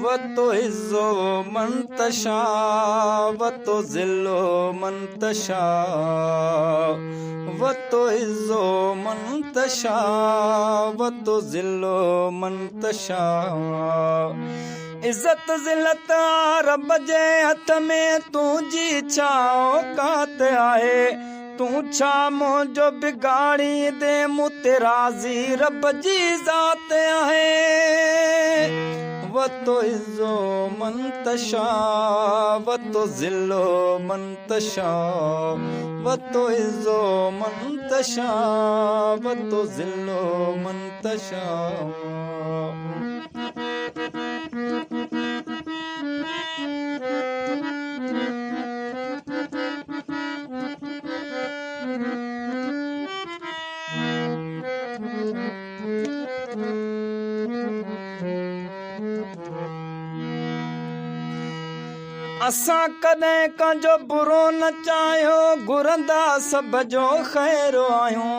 وتعز من تشاء وتذل من تشاء وتعز من تشاء وتذل من تشاء عزت ذلت रब जे हथ में तुंहिंजी छा औकात आहे तूं छा मुंहिंजो बिगाड़ी दे मूं ते राज़ी रब जी ज़ात आहे وتعز من تشاء وتذل من تشاء وتعز من تشاء وتذل من تشاء असां कॾहिं कंहिंजो बुरो न चाहियो घुरंदा सभ जो ख़ैर आहियूं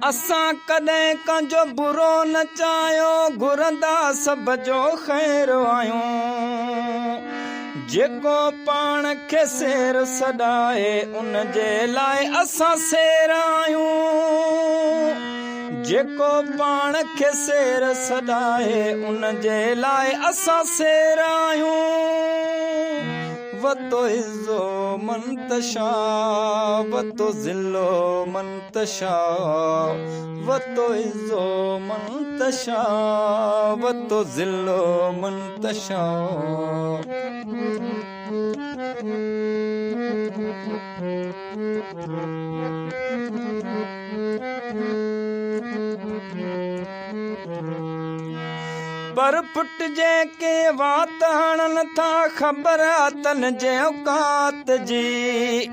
असां कॾहिं कंहिंजो बुरो न चाहियो घुरंदा सभ जो ख़ैर आहियूं जेको पाण खे सेर सॾाए उन जे लाइ असां सेर आहियूं जेको पाण खे सेर सॾाए उन जे लाइ असां सेर आहियूं وتعز من تشاء وتذل من تشاء وتعز من تشاء وتذل من تشاء पर पुट जे के वात हणन था ख़बर तन जे औकात जी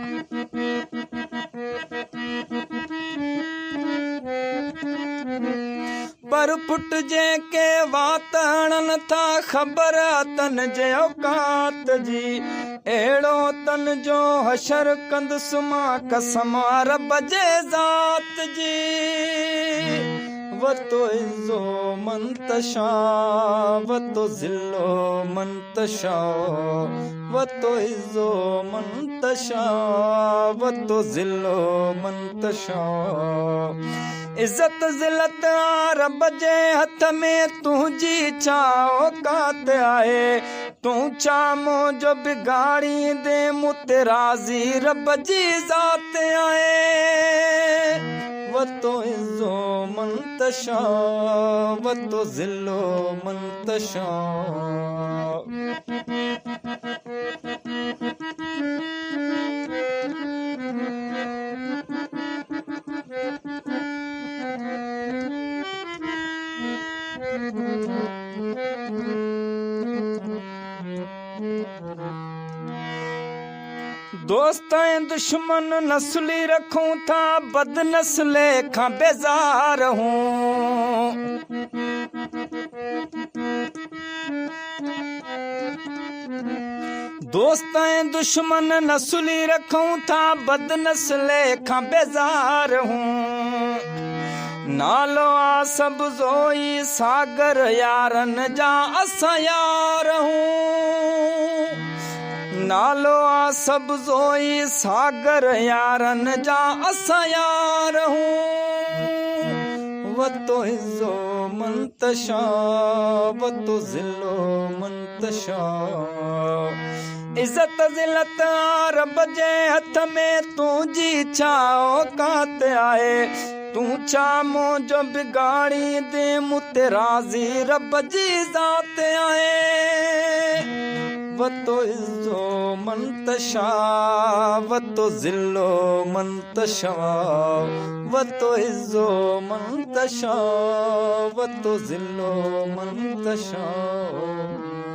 पर पुट जे के वात हणन था ख़बर तन जे औकात जी अहिड़ो तन जो हशर कंदुसि मां कसम रब जे ज़ात जी وتعز من تشاء وتذل من تشاء وتعز من تشاء وتذل من تشاء عزت ذلت रब जे हथ में तुंहिंजी छा औकात आहे तूं छा मुंहिंजो बिगाड़ी दे मूं ते राज़ी रब जी ज़ात आहे وتعز من تشاء وتذل من تشاء दोस्त ऐं दुश्मन नस्ली रखूं था बद नस्ले खां बेज़ार हूं दोस्त ऐं दुश्मन नस्ली रखूं था बद नस्ले खां बेज़ार हूं नालो आ सब ज़ोई सागर यारन जा असां यार हूं नालो आ सब ज़ोई सागर यारन जा असां यार हूं وتعز من تشاء وتذل من تشاء عزت ذلت रब जे हथ में तुंहिंजी छा औकात आहे तूं छा मुंहिंजो बिगाड़ी दे मूं ते राज़ी रब जी ज़ात आहे وتعز من تشاء وتذل من تشاء وتعز من تشاء وتذل من تشاء